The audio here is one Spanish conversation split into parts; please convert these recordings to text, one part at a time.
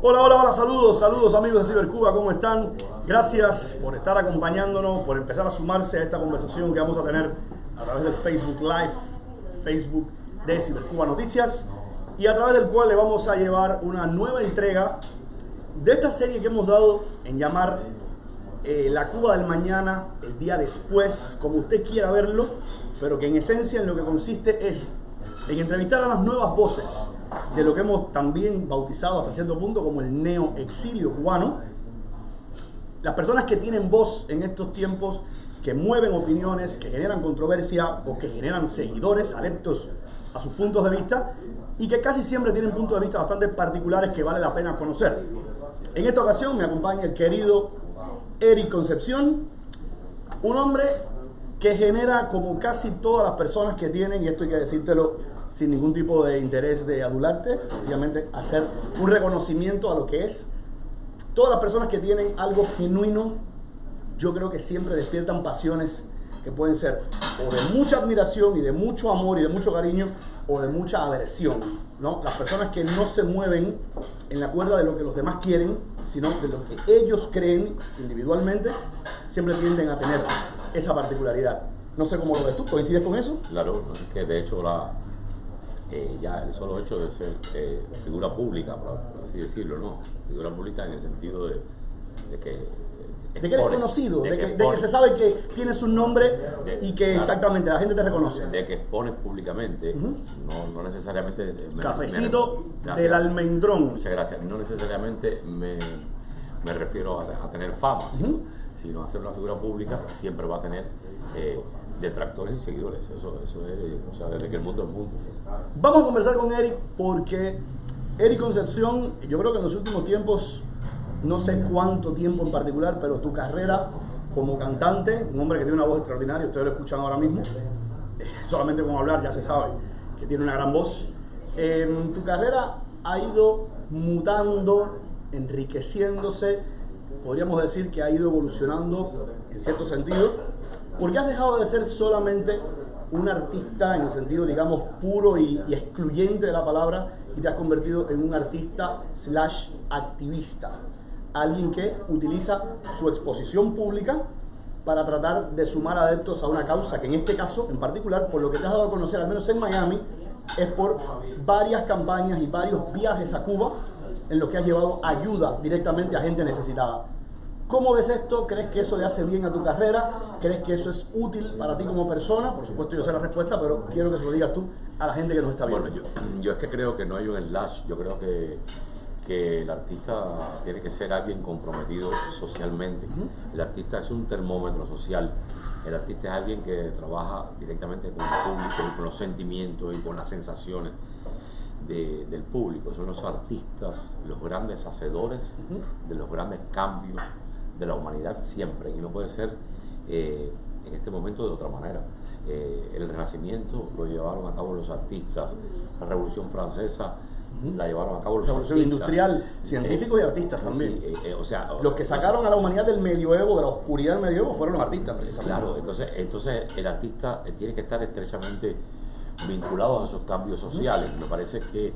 Hola, hola, hola, saludos amigos de Cibercuba, ¿cómo están? Gracias por estar acompañándonos, por empezar a sumarse a esta conversación que vamos a tener a través del Facebook Live, Facebook de Cibercuba Noticias, y a través del cual le vamos a llevar una nueva entrega de esta serie que hemos dado en llamar La Cuba del Mañana, el día después, como usted quiera verlo, pero que en esencia en lo que consiste es en entrevistar a las nuevas voces de lo que hemos también bautizado hasta cierto punto como el neoexilio cubano. Las personas que tienen voz en estos tiempos, que mueven opiniones, que generan controversia o que generan seguidores, adeptos a sus puntos de vista, y que casi siempre tienen puntos de vista bastante particulares que vale la pena conocer. En esta ocasión me acompaña el querido Eric Concepción, un hombre que genera, como casi todas las personas que tienen, y esto hay que decírtelo sin ningún tipo de interés de adularte, sencillamente hacer un reconocimiento a lo que es. Todas las personas que tienen algo genuino, yo creo que siempre despiertan pasiones que pueden ser o de mucha admiración y de mucho amor y de mucho cariño, o de mucha aversión, ¿no? Las personas que no se mueven en la cuerda de lo que los demás quieren, sino de lo que ellos creen individualmente, siempre tienden a tener esa particularidad. No sé cómo lo ves tú, ¿coincides con eso? Claro, es que de hecho ya el solo hecho de ser figura pública, por así decirlo, ¿no? Figura pública en el sentido de que de que eres conocido, de que se sabe que tienes un nombre y que exactamente la gente te reconoce. De que expones públicamente, no necesariamente... Cafecito del Almendrón. Muchas gracias. No necesariamente me refiero a tener fama, sino a ser una figura pública siempre va a tener detractores y seguidores. Eso es, o sea, desde que el mundo es mundo. Vamos a conversar con Eric porque Eric Concepción, yo creo que en los últimos tiempos, no sé cuánto tiempo en particular, pero tu carrera como cantante, un hombre que tiene una voz extraordinaria, ustedes lo escuchan ahora mismo, solamente con hablar ya se sabe que tiene una gran voz. Tu carrera ha ido mutando, enriqueciéndose, podríamos decir que ha ido evolucionando en cierto sentido, porque has dejado de ser solamente un artista en el sentido, digamos, puro y excluyente de la palabra, y te has convertido en un artista / activista. Alguien que utiliza su exposición pública para tratar de sumar adeptos a una causa que en este caso en particular, por lo que te has dado a conocer, al menos en Miami, es por varias campañas y varios viajes a Cuba en los que has llevado ayuda directamente a gente necesitada. ¿Cómo ves esto? ¿Crees que eso le hace bien a tu carrera? ¿Crees que eso es útil para ti como persona? Por supuesto yo sé la respuesta, pero quiero que se lo digas tú a la gente que nos está viendo. Bueno, yo es que creo que no hay un slash. Yo creo que el artista tiene que ser alguien comprometido socialmente. El artista es un termómetro social. El artista es alguien que trabaja directamente con el público y con los sentimientos y con las sensaciones del público. Son los artistas los grandes hacedores de los grandes cambios de la humanidad siempre, y no puede ser en este momento de otra manera. El Renacimiento lo llevaron a cabo los artistas, la Revolución Francesa la llevaron a cabo los Revolución artistas. Industrial, científicos y artistas también. Sí, o sea, los que sacaron a la humanidad del medioevo, de la oscuridad del medioevo, fueron los artistas, precisamente. Claro, entonces el artista tiene que estar estrechamente vinculado a esos cambios sociales. Me parece que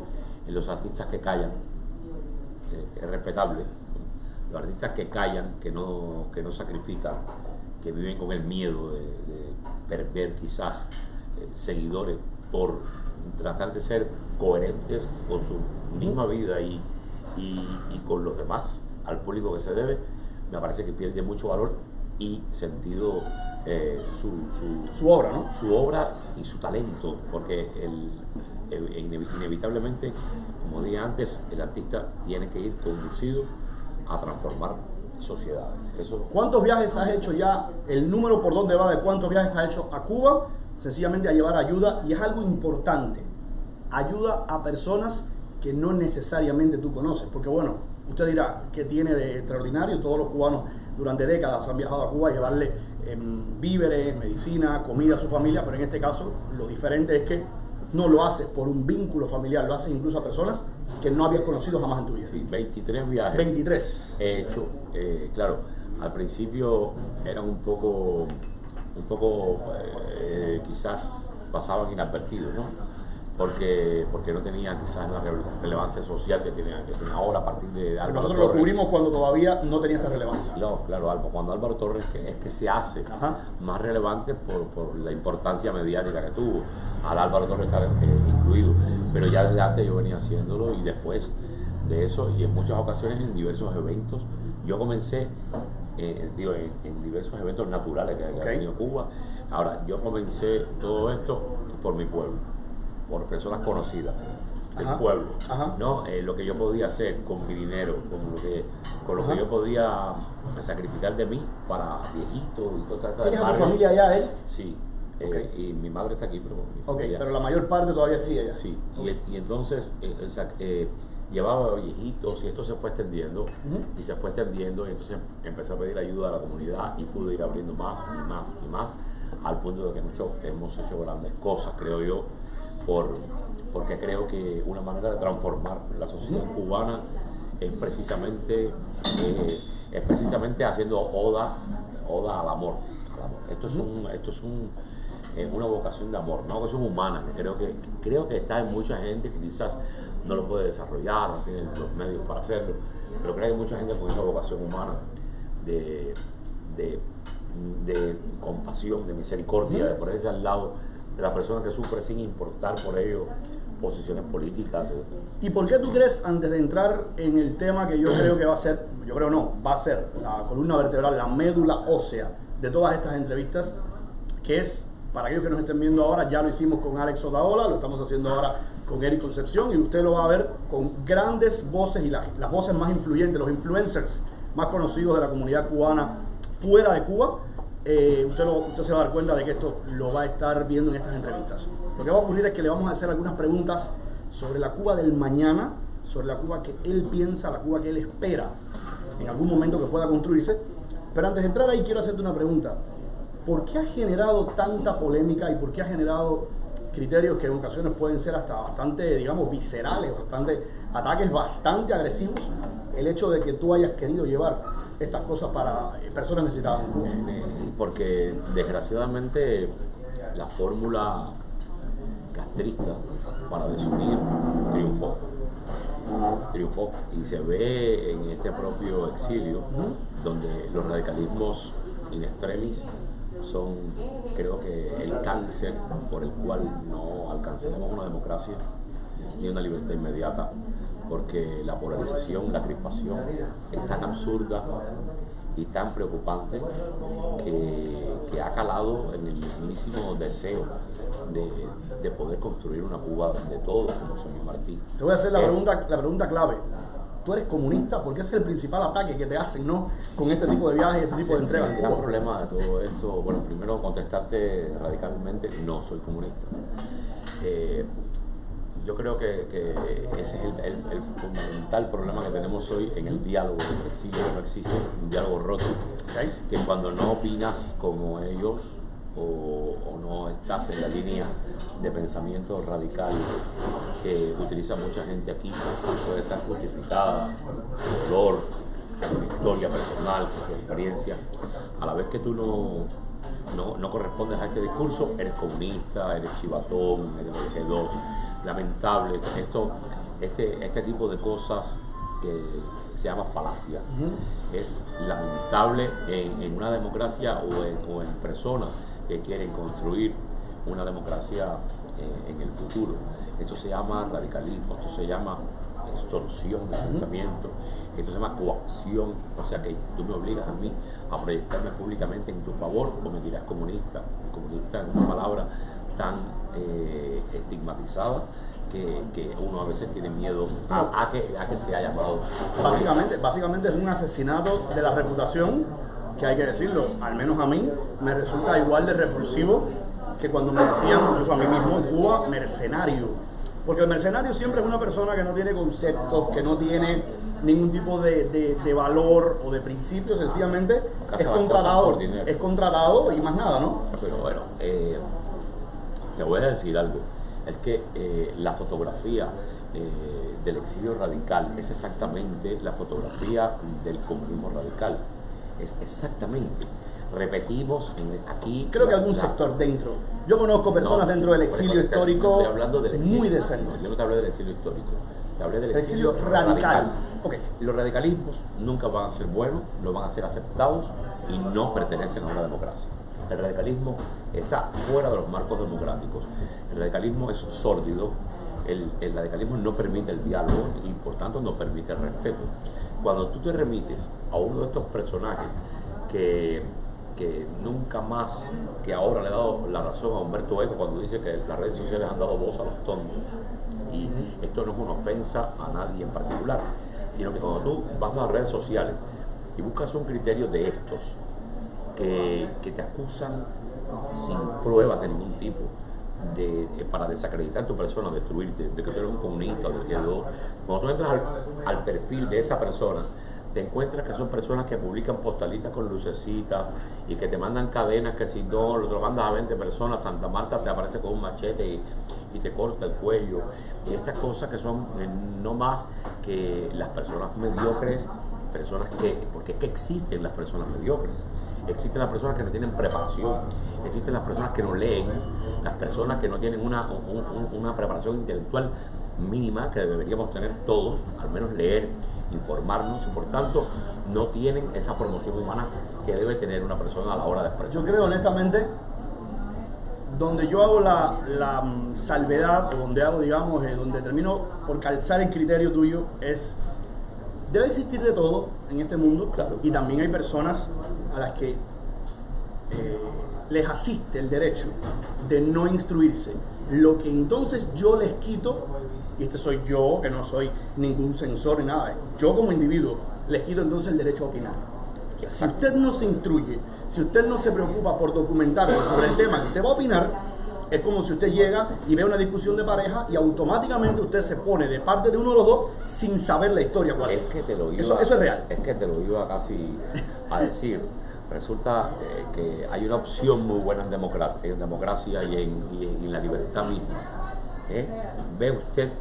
los artistas que callan, es respetable, los artistas que callan, que no sacrifican, que viven con el miedo de perder quizás seguidores por tratar de ser coherentes con su misma vida y con los demás, al público que se debe, me parece que pierde mucho valor y sentido su obra, ¿no? Su obra y su talento, porque inevitablemente, como dije antes, el artista tiene que ir conducido a transformar sociedades. ¿Cuántos viajes has hecho ya? El número por dónde va de cuántos viajes has hecho a Cuba, sencillamente a llevar ayuda, y es algo importante, ayuda a personas que no necesariamente tú conoces, porque bueno, usted dirá, ¿qué tiene de extraordinario? Todos los cubanos durante décadas han viajado a Cuba a llevarle víveres, medicina, comida a su familia, pero en este caso lo diferente es que no lo haces por un vínculo familiar, lo haces incluso a personas que no habías conocido jamás en tu vida. Sí, 23 viajes. 23. He hecho, claro, al principio eran un poco quizás pasaban inadvertidos, ¿no? porque no tenía quizás la relevancia social que tiene ahora a partir de Álvaro Nosotros Torres. lo cubrimos cuando todavía no tenía esa relevancia. No, claro, cuando Álvaro Torres es que se hace más relevante por la importancia mediática que tuvo, al Álvaro Torres estar incluido, pero ya desde antes yo venía haciéndolo y después de eso y en muchas ocasiones en diversos eventos, yo comencé en diversos eventos naturales que ha tenido Cuba. Ahora, yo comencé todo esto por mi pueblo, por personas conocidas del pueblo, ¿no? Lo que yo podía hacer con mi dinero, con lo que yo podía sacrificar de mí para viejitos y todo. ¿Tienes a tu familia allá, él? Sí, y mi madre está aquí, pero pero la mayor parte todavía sigue allá. Sí, y entonces llevaba viejitos y esto se fue extendiendo y se fue extendiendo y entonces empecé a pedir ayuda a la comunidad y pude ir abriendo más y más y más al punto de que hemos hecho grandes cosas, creo yo, porque creo que una manera de transformar la sociedad cubana es precisamente haciendo oda al amor. Esto es una vocación de amor, una vocación humana, que creo que está en mucha gente que quizás no lo puede desarrollar, no tiene los medios para hacerlo, pero creo que hay mucha gente con esa vocación humana de compasión, de misericordia, de ponerse al lado de la persona que sufre sin importar por ello posiciones políticas. ¿Y por qué tú crees, antes de entrar en el tema que yo creo que va a ser, va a ser la columna vertebral, la médula ósea de todas estas entrevistas, que es, para aquellos que nos estén viendo ahora, ya lo hicimos con Alex Otaola, lo estamos haciendo ahora con Eric Concepción, y usted lo va a ver con grandes voces y las voces más influyentes, los influencers más conocidos de la comunidad cubana fuera de Cuba. Usted se va a dar cuenta de que esto lo va a estar viendo en estas entrevistas. Lo que va a ocurrir es que le vamos a hacer algunas preguntas sobre la Cuba del mañana, sobre la Cuba que él piensa, la Cuba que él espera en algún momento que pueda construirse. Pero antes de entrar ahí quiero hacerte una pregunta. ¿Por qué ha generado tanta polémica y por qué ha generado criterios que en ocasiones pueden ser hasta bastante, digamos, viscerales, ataques bastante agresivos, el hecho de que tú hayas querido llevar estas cosas para personas necesitadas? Porque desgraciadamente la fórmula castrista para desunir triunfó y se ve en este propio exilio donde los radicalismos in extremis son, creo que, el cáncer por el cual no alcanzaremos una democracia ni una libertad inmediata, porque la polarización, la crispación es tan absurda y tan preocupante que ha calado en el mismísimo deseo de poder construir una Cuba de todos, como soñó Martí. Te voy a hacer la pregunta clave. ¿Tú eres comunista? Porque ese es el principal ataque que te hacen, ¿no? Con este tipo de viajes y este tipo de entregas. El gran problema de todo esto, bueno, primero contestarte radicalmente, no soy comunista. Yo creo que ese es el fundamental problema que tenemos hoy en el diálogo del exilio, que no existe, un diálogo roto, que cuando no opinas como ellos o no estás en la línea de pensamiento radical que utiliza mucha gente aquí, puede estar justificada su dolor, su historia personal, su experiencia, a la vez que tú no correspondes a este discurso, eres comunista, eres chivatón, eres G2. Lamentable este tipo de cosas que se llama falacia. Es lamentable en una democracia o en personas que quieren construir una democracia en el futuro. Esto se llama radicalismo, esto se llama extorsión de pensamiento, esto se llama coacción, o sea que tú me obligas a mí a proyectarme públicamente en tu favor o me dirás comunista en una palabra tan estigmatizada que uno a veces tiene miedo a que sea llamado. Básicamente es un asesinato de la reputación que, hay que decirlo, al menos a mí me resulta igual de repulsivo que cuando me decían, incluso a mí mismo en Cuba, mercenario. Porque el mercenario siempre es una persona que no tiene conceptos, que no tiene ningún tipo de valor o de principio, sencillamente es contratado y más nada, ¿no? Pero bueno, te voy a decir algo, es que la fotografía del exilio radical es exactamente la fotografía del comunismo radical, es exactamente. repetimos aquí. Creo que algún sector dentro. Yo conozco personas dentro del exilio histórico estoy hablando del exilio, muy decentes. No, yo no te hablé del exilio histórico, te hablé del exilio exilio radical. Okay. Los radicalismos nunca van a ser buenos, no van a ser aceptados y no pertenecen a una democracia. El radicalismo está fuera de los marcos democráticos. El radicalismo es sórdido. El radicalismo no permite el diálogo y por tanto no permite el respeto. Cuando tú te remites a uno de estos personajes que nunca más, que ahora le ha dado la razón a Humberto Eco cuando dice que las redes sociales han dado voz a los tontos, y esto no es una ofensa a nadie en particular, sino que cuando tú vas a las redes sociales y buscas un criterio de estos que te acusan sin pruebas de ningún tipo, para desacreditar tu persona, destruirte, de que tú eres un comunista, cuando tú entras al perfil de esa persona, te encuentras que son personas que publican postalitas con lucecitas y que te mandan cadenas que si no lo mandas a 20 personas, Santa Marta te aparece con un machete y te corta el cuello. Y estas cosas que son no más que las personas mediocres, porque es que existen las personas mediocres. Existen las personas que no tienen preparación, existen las personas que no leen, las personas que no tienen una preparación intelectual mínima que deberíamos tener todos, al menos leer, informarnos, y por tanto no tienen esa promoción humana que debe tener una persona a la hora de expresarse. Yo creo honestamente, donde yo hago la salvedad, o donde hago, digamos, donde termino por calzar el criterio tuyo, es: debe existir de todo en este mundo, claro. Y también hay personas a las que les asiste el derecho de no instruirse. Lo que entonces yo les quito, y este soy yo, que no soy ningún censor ni nada, yo como individuo les quito entonces el derecho a opinar. O sea, si usted no se instruye, si usted no se preocupa por documentarse sobre el tema que usted va a opinar, es como si usted llega y ve una discusión de pareja y automáticamente usted se pone de parte de uno de los dos sin saber la historia cuál es. Que te lo iba, eso es real. Es que te lo iba casi a decir. Resulta que hay una opción muy buena en democracia y en la libertad misma. Ve usted,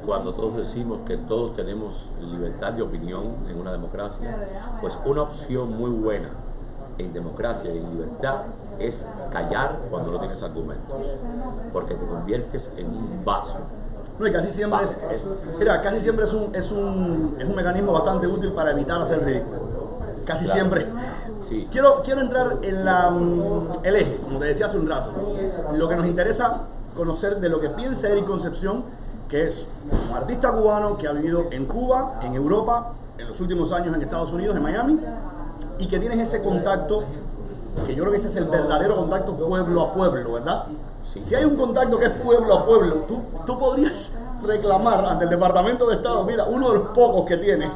cuando todos decimos que todos tenemos libertad de opinión en una democracia, pues una opción muy buena en democracia y en libertad es callar cuando no tienes argumentos, porque te conviertes en un vaso. No, y casi siempre casi siempre es un mecanismo bastante útil para evitar hacer ridículo. Casi claro. Siempre. Sí. Quiero entrar en el eje, como te decía hace un rato. Lo que nos interesa conocer de lo que piensa Eric Concepción, que es un artista cubano que ha vivido en Cuba, en Europa, en los últimos años en Estados Unidos, en Miami, y que tienes ese contacto, que yo creo que ese es el verdadero contacto pueblo a pueblo, ¿verdad? Sí. Si hay un contacto que es pueblo a pueblo, tú podrías reclamar ante el Departamento de Estado, mira, uno de los pocos que tiene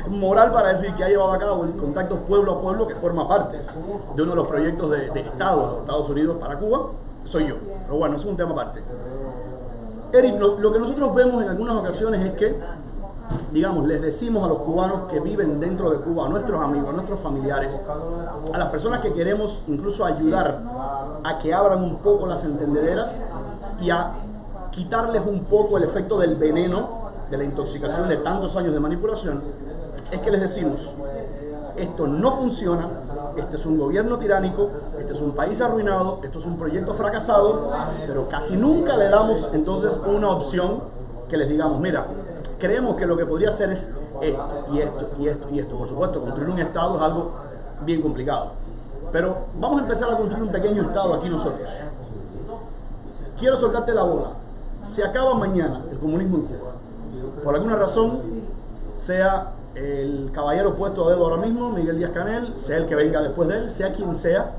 moral para decir que ha llevado a cabo el contacto pueblo a pueblo, que forma parte de uno de los proyectos de Estado de los Estados Unidos para Cuba, soy yo. Pero bueno, eso es un tema aparte. Eric, lo que nosotros vemos en algunas ocasiones es que, digamos, les decimos a los cubanos que viven dentro de Cuba, a nuestros amigos, a nuestros familiares, a las personas que queremos incluso ayudar a que abran un poco las entendederas y a quitarles un poco el efecto del veneno, de la intoxicación de tantos años de manipulación, es que les decimos: esto no funciona, este es un gobierno tiránico, este es un país arruinado, esto es un proyecto fracasado, pero casi nunca le damos entonces una opción que les digamos: mira, creemos que lo que podría hacer es esto, y esto, y esto, y esto. Por supuesto, construir un Estado es algo bien complicado, pero vamos a empezar a construir un pequeño Estado aquí nosotros. Quiero soltarte la bola. Se acaba mañana el comunismo en Cuba. Por alguna razón, sea el caballero puesto a dedo ahora mismo, Miguel Díaz-Canel, sea el que venga después de él, sea quien sea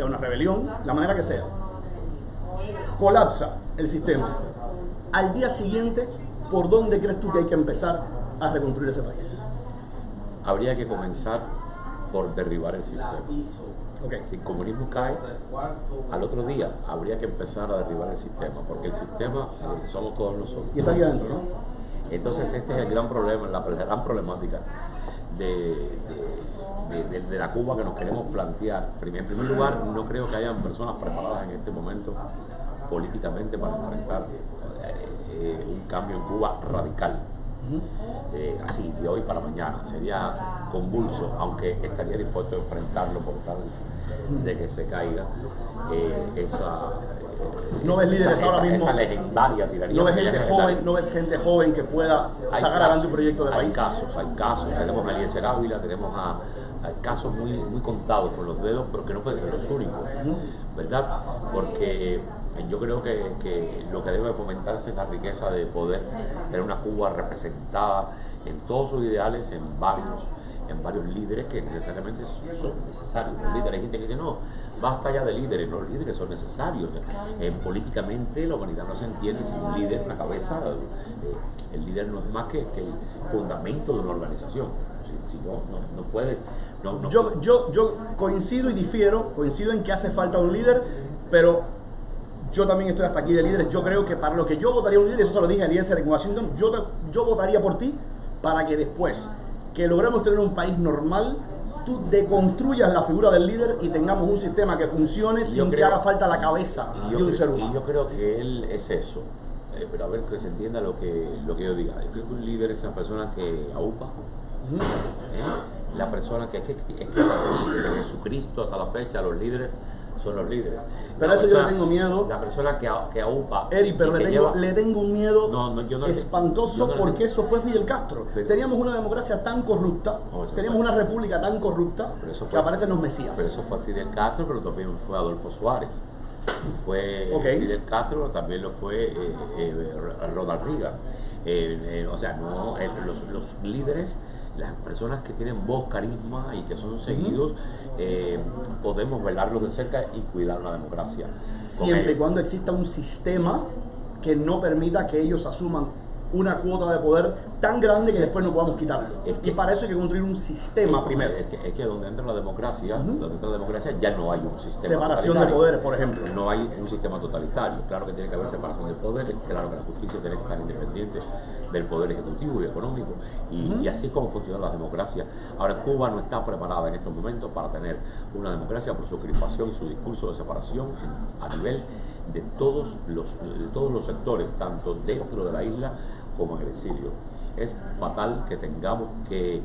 una rebelión, la manera que sea, colapsa el sistema. Al día siguiente, ¿por dónde crees tú que hay que empezar a reconstruir ese país? Habría que comenzar por derribar el sistema. Okay. Si el comunismo cae, al otro día habría que empezar a derribar el sistema, porque el sistema somos todos nosotros. Y está aquí adentro, ¿no? Entonces este es el gran problema, la gran problemática de la Cuba que nos queremos plantear. En primer lugar, no creo que hayan personas preparadas en este momento políticamente para enfrentar un cambio en Cuba radical. así, de hoy para mañana. Sería convulso, aunque estaría dispuesto a enfrentarlo por tal de que se caiga no ves líderes ahora mismo. Esa legendaria tiranía. No ves gente joven que pueda sacar adelante un proyecto de país. Hay casos. Tenemos a Eliezer Ávila, hay casos muy, muy contados con los dedos, pero que no pueden ser los únicos, ¿verdad? Porque yo creo que lo que debe fomentarse es la riqueza de poder tener una Cuba representada en todos sus ideales, en varios líderes que necesariamente son necesarios. Los líderes, hay gente que dice, no, basta ya de líderes. Los líderes son necesarios. Políticamente la humanidad no se entiende sin un líder, una cabeza. El líder no es más que el fundamento de una organización. Si no puedes. Yo coincido y difiero, coincido en que hace falta un líder, pero yo también estoy hasta aquí de líderes. Yo creo que para lo que yo votaría un líder, eso se lo dije a Eliezer en Washington, yo votaría por ti para que después que logremos tener un país normal, tú deconstruyas la figura del líder y tengamos un sistema que funcione sin que haga falta la cabeza de un ser humano. Y yo creo que él es eso. Pero a ver que se entienda lo que yo diga. Yo creo que un líder es una persona que aupa. La persona que es así, desde Jesucristo hasta la fecha, los líderes son los líderes. Pero eso yo le tengo miedo. La persona que aupa. Eric, pero le tengo un miedo espantoso porque eso fue Fidel Castro. Teníamos una democracia tan corrupta, teníamos una república tan corrupta que aparecen los mesías. Pero eso fue Fidel Castro, pero también fue Adolfo Suárez. Fue Fidel Castro, también lo fue Ronald Reagan. Los líderes, las personas que tienen voz, carisma y que son seguidos, podemos velarlos de cerca y cuidar la democracia. Siempre y cuando exista un sistema que no permita que ellos asuman una cuota de poder tan grande que después no podamos quitarlo. Y para eso hay que construir un sistema primero. Es que donde entra la democracia, ya no hay un sistema. Separación de poderes, por ejemplo. No hay un sistema totalitario. Claro que tiene que haber separación de poderes, claro que la justicia tiene que estar independiente del poder ejecutivo y económico. Y así es como funcionan las democracias. Ahora, Cuba no está preparada en estos momentos para tener una democracia por su crispación y su discurso de separación a nivel de todos los sectores, tanto dentro de la isla como en el exilio. Es fatal que tengamos que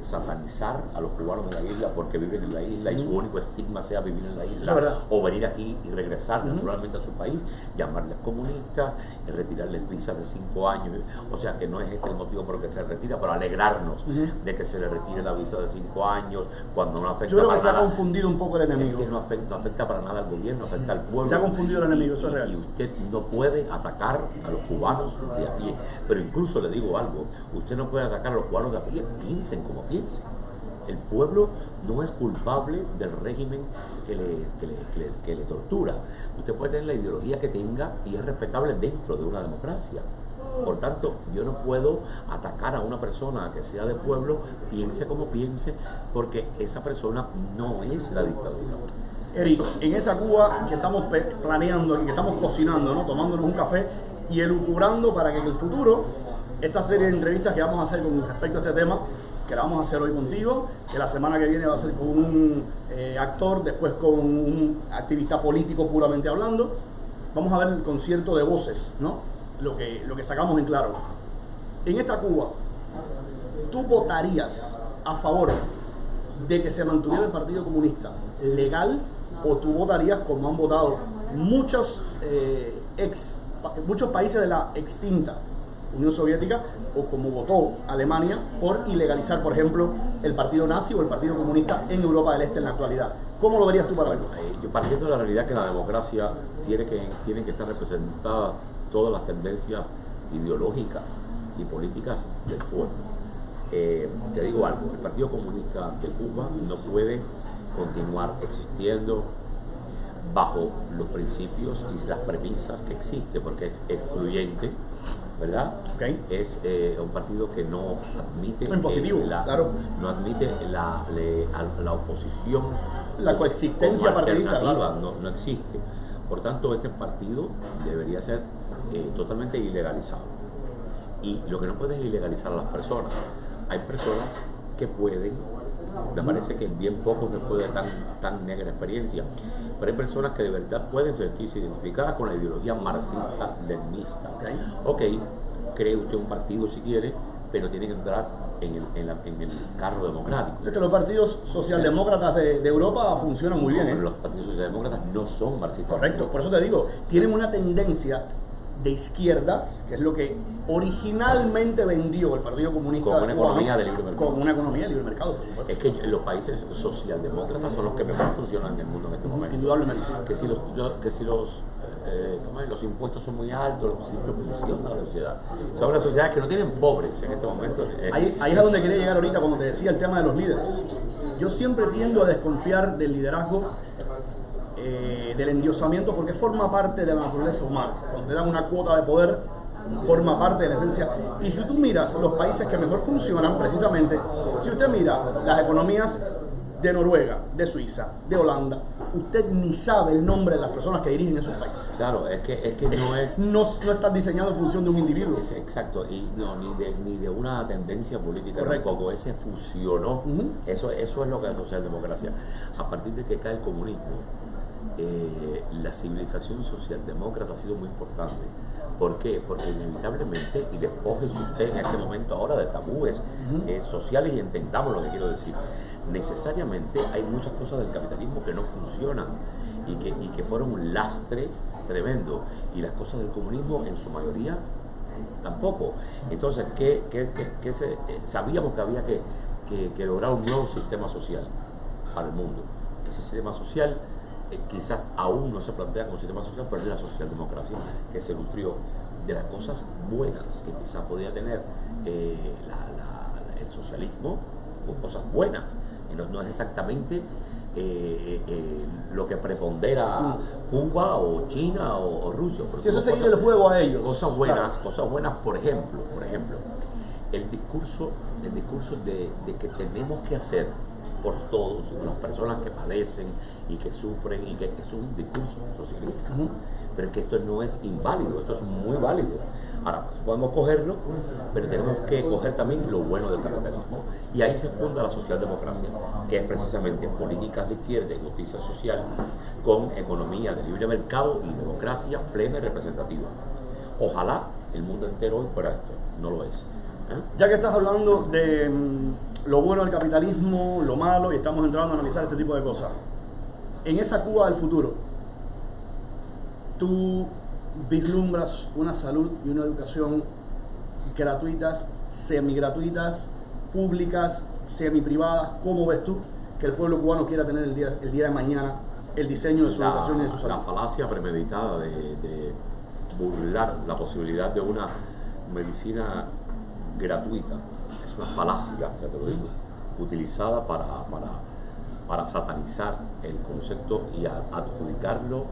satanizar a los cubanos de la isla porque viven en la isla y su único estigma sea vivir en la isla o venir aquí y regresar naturalmente a su país, llamarles comunistas, retirarles visas de 5 años. O sea que no es este el motivo por el que se retira, pero alegrarnos de que se le retire la visa de 5 años cuando no afecta. Yo creo que se ha confundido un poco el enemigo. Es que no afecta para nada al gobierno, afecta al pueblo. Se ha confundido el enemigo, eso es real. Y usted no puede atacar a los cubanos de a pie. Pero incluso le digo algo, usted no puede atacar a los cubanos de a pie, piensen como piensen. El pueblo no es culpable del régimen que le tortura. Usted puede tener la ideología que tenga y es respetable dentro de una democracia. Por tanto, yo no puedo atacar a una persona que sea del pueblo, piense como piense, porque esa persona no es la dictadura. Eric, en esa Cuba que estamos planeando y que estamos cocinando, ¿no? Tomándonos un café y elucubrando para que en el futuro esta serie de entrevistas que vamos a hacer con respecto a este tema, que la vamos a hacer hoy contigo, que la semana que viene va a ser con un actor, después con un activista político puramente hablando, vamos a ver el concierto de voces, ¿no? Lo que sacamos en claro. En esta Cuba, ¿tú votarías a favor de que se mantuviera el Partido Comunista legal o tú votarías como han votado muchos países de la extinta Unión Soviética o como votó Alemania por ilegalizar, por ejemplo, el partido nazi o el Partido Comunista en Europa del Este en la actualidad? ¿Cómo lo verías tú para verlo? Yo partiendo de la realidad que en la democracia tienen que estar representadas todas las tendencias ideológicas y políticas del pueblo. Te digo algo, el Partido Comunista de Cuba no puede continuar existiendo bajo los principios y las premisas que existe, porque es excluyente, ¿verdad? Es un partido que no admite no admite la oposición, la coexistencia partidista, no existe. Por tanto, este partido debería ser totalmente ilegalizado. Y lo que no puede es ilegalizar a las personas. Hay personas que pueden, me parece que bien pocos después de tan negra experiencia, pero hay personas que de verdad pueden sentirse identificadas con la ideología marxista-leninista. Ok, cree usted un partido si quiere, pero tiene que entrar en el carro democrático. Es que los partidos socialdemócratas de Europa funcionan muy bien, ¿eh? Los partidos socialdemócratas no son marxistas. Correcto, por eso te digo, tienen una tendencia de izquierda, que es lo que originalmente vendió el Partido Comunista con una economía de libre mercado. Con una economía de libre mercado, por supuesto. Es que los países socialdemócratas son los que mejor funcionan en el mundo en este momento. Indudablemente. Que si los impuestos son muy altos, siempre funciona la sociedad. O sea, una sociedad que no tienen pobres en este momento. Ahí es a donde quería llegar ahorita, como te decía, el tema de los líderes. Yo siempre tiendo a desconfiar del liderazgo, del endiosamiento, porque forma parte de la naturaleza humana. Cuando te dan una cuota de poder, forma parte de la esencia. Y si tú miras los países que mejor funcionan, precisamente, si usted mira las economías de Noruega, de Suiza, de Holanda, usted ni sabe el nombre de las personas que dirigen esos países. Claro, es que no es... No está diseñado en función de un individuo. Exacto, y no, ni de una tendencia política. Correcto. Tampoco, ese fusionó. Eso es lo que es la socialdemocracia. A partir de que cae el comunismo, la civilización socialdemócrata ha sido muy importante. ¿Por qué? Porque inevitablemente, y despójese usted en este momento ahora de tabúes sociales y entendamos lo que quiero decir, necesariamente hay muchas cosas del capitalismo que no funcionan y que fueron un lastre tremendo, y las cosas del comunismo en su mayoría tampoco. Entonces, sabíamos que había que lograr un nuevo sistema social para el mundo. Ese sistema social quizás aún no se plantea como sistema social, pero es la socialdemocracia que se nutrió de las cosas buenas que quizás podía tener el socialismo, con cosas buenas, y no es exactamente lo que prepondera Cuba o China o Rusia. Si eso seguir el juego a ellos. Cosas buenas, por ejemplo, el discurso de que tenemos que hacer por todos, las personas que padecen y que sufren, y que es un discurso socialista. Pero es que esto no es inválido, esto es muy válido. Ahora, podemos cogerlo, pero tenemos que coger también lo bueno del capitalismo. Y ahí se funda la socialdemocracia, que es precisamente políticas de izquierda y justicia social con economía de libre mercado y democracia plena y representativa. Ojalá el mundo entero hoy fuera esto, no lo es. Ya que estás hablando de lo bueno del capitalismo, lo malo, y estamos entrando a analizar este tipo de cosas, en esa Cuba del futuro, tú vislumbras una salud y una educación gratuitas, semigratuitas, públicas, semiprivadas. ¿Cómo ves tú que el pueblo cubano quiera tener el día de mañana el diseño de su educación y de su salud? La falacia premeditada de burlar la posibilidad de una medicina gratuita es una falacia, ya te lo digo, utilizada para satanizar el concepto y adjudicarlo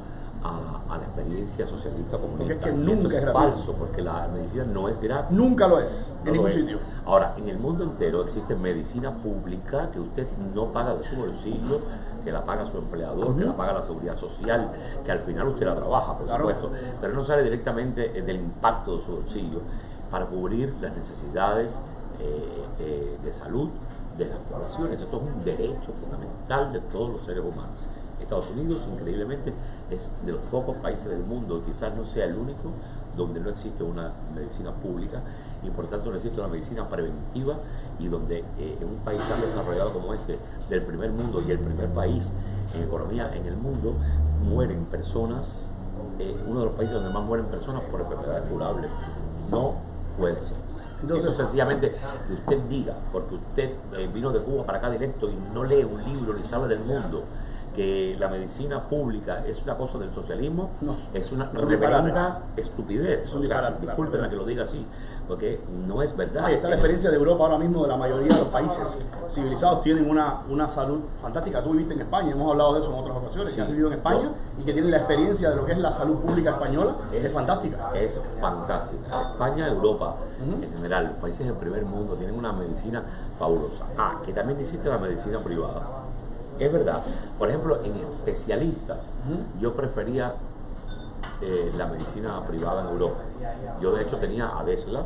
a la experiencia socialista comunista. Porque es que nunca es gratuito. Falso, porque la medicina no es gratis. Nunca lo es, en ningún sitio. Ahora, en el mundo entero existe medicina pública que usted no paga de su bolsillo, que la paga su empleador, que la paga la seguridad social, que al final usted la trabaja, por supuesto, pero no sale directamente del impacto de su bolsillo para cubrir las necesidades de salud de las poblaciones. Esto es un derecho fundamental de todos los seres humanos. Estados Unidos, increíblemente, es de los pocos países del mundo, quizás no sea el único, donde no existe una medicina pública y por tanto no existe una medicina preventiva, y donde en un país tan desarrollado como este, del primer mundo y el primer país en economía en el mundo, mueren personas, uno de los países donde más mueren personas por enfermedades curables. No puede ser. Entonces, sencillamente, que usted diga, porque usted vino de Cuba para acá directo y no lee un libro ni sabe del mundo, que la medicina pública es una cosa del socialismo, es una reverenda estupidez. Discúlpenme que lo diga así, porque no es verdad. Ahí está la experiencia de Europa ahora mismo, de la mayoría de los países civilizados tienen una salud fantástica. Tú viviste en España, hemos hablado de eso en otras ocasiones, que has vivido en España y que tienen la experiencia de lo que es la salud pública española. Es fantástica. Es fantástica. España, Europa, en general, los países del primer mundo tienen una medicina fabulosa. Que también existe la medicina privada. Es verdad. Por ejemplo, en especialistas, yo prefería la medicina privada en Europa. Yo de hecho tenía Adeslas,